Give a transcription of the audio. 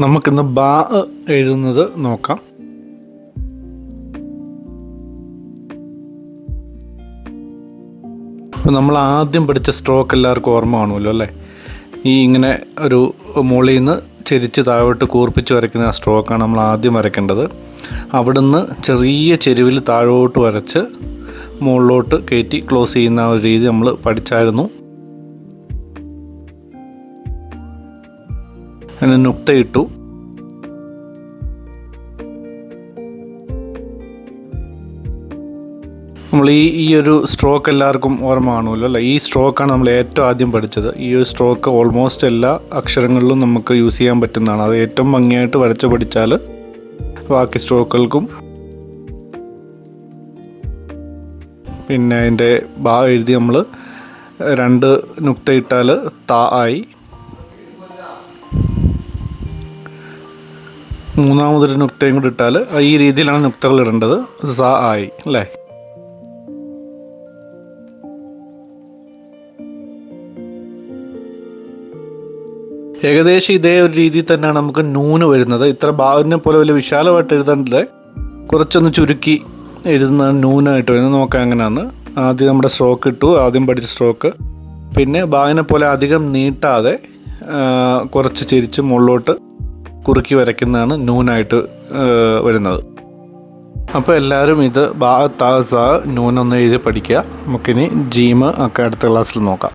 നമുക്കിന്ന് ബാ എഴുതുന്നത് നോക്കാം. അപ്പോൾ നമ്മൾ ആദ്യം പഠിച്ച സ്ട്രോക്ക് എല്ലാവർക്കും ഓർമ്മ കാണുമല്ലോ അല്ലേ? ഈ ഇങ്ങനെ ഒരു മുകളിൽ നിന്ന് ചെരിച്ച് താഴോട്ട് കൂർപ്പിച്ച് വരയ്ക്കുന്ന ആ സ്ട്രോക്കാണ് നമ്മൾ ആദ്യം വരയ്ക്കേണ്ടത്. അവിടുന്ന് ചെറിയ ചെരുവിൽ താഴോട്ട് വരച്ച് മുകളിലോട്ട് കയറ്റി ക്ലോസ് ചെയ്യുന്ന ആ ഒരു രീതി നമ്മൾ പഠിച്ചായിരുന്നു. അങ്ങനെ നുക്തയിട്ടു. നമ്മൾ ഈ ഒരു സ്ട്രോക്ക് എല്ലാവർക്കും ഓർമ്മ കാണുമല്ലോ അല്ലേ? ഈ സ്ട്രോക്കാണ് നമ്മൾ ഏറ്റവും ആദ്യം പഠിച്ചത്. ഈ ഒരു സ്ട്രോക്ക് ഓൾമോസ്റ്റ് എല്ലാ അക്ഷരങ്ങളിലും നമുക്ക് യൂസ് ചെയ്യാൻ പറ്റുന്നതാണ്. അത് ഏറ്റവും ഭംഗിയായിട്ട് വരച്ച് പഠിച്ചാൽ ബാക്കി സ്ട്രോക്കുകൾക്കും പിന്നെ അതിൻ്റെ ബാ എഴുതി നമ്മൾ 2 നുക്ത ഇട്ടാൽ താ ആയി. മൂന്നാമതൊരു നുക്തയും കൂടി ഇട്ടാൽ ഈ രീതിയിലാണ് നുക്തകൾ ഇടേണ്ടത്. സ ആയി അല്ലേ? ഏകദേശം ഇതേ ഒരു രീതിയിൽ തന്നെയാണ് നമുക്ക് നൂന് വരുന്നത്. ഇത്ര ബാവിനെ പോലെ വലിയ വിശാലമായിട്ട് എഴുതാണ്ടില്ല, കുറച്ചൊന്ന് ചുരുക്കി എഴുതുന്നതാണ് നൂനായിട്ട് വരുന്നത്. നോക്കാം എങ്ങനെയാണ്. ആദ്യം നമ്മുടെ സ്ട്രോക്ക് ഇട്ടു, ആദ്യം പഠിച്ച സ്ട്രോക്ക്. പിന്നെ ബാവിനെ പോലെ അധികം നീട്ടാതെ കുറച്ച് ചിരിച്ച് മുകളിലോട്ട് കുറുക്കി വരയ്ക്കുന്നതാണ് നൂനായിട്ട് വരുന്നത്. അപ്പോൾ എല്ലാവരും ഇത് ബാ താ സ നൂനൊന്ന് എഴുതി പഠിക്കുക. നമുക്കിനി ജീമ് ഒക്കെ അടുത്ത ക്ലാസ്സിൽ നോക്കാം.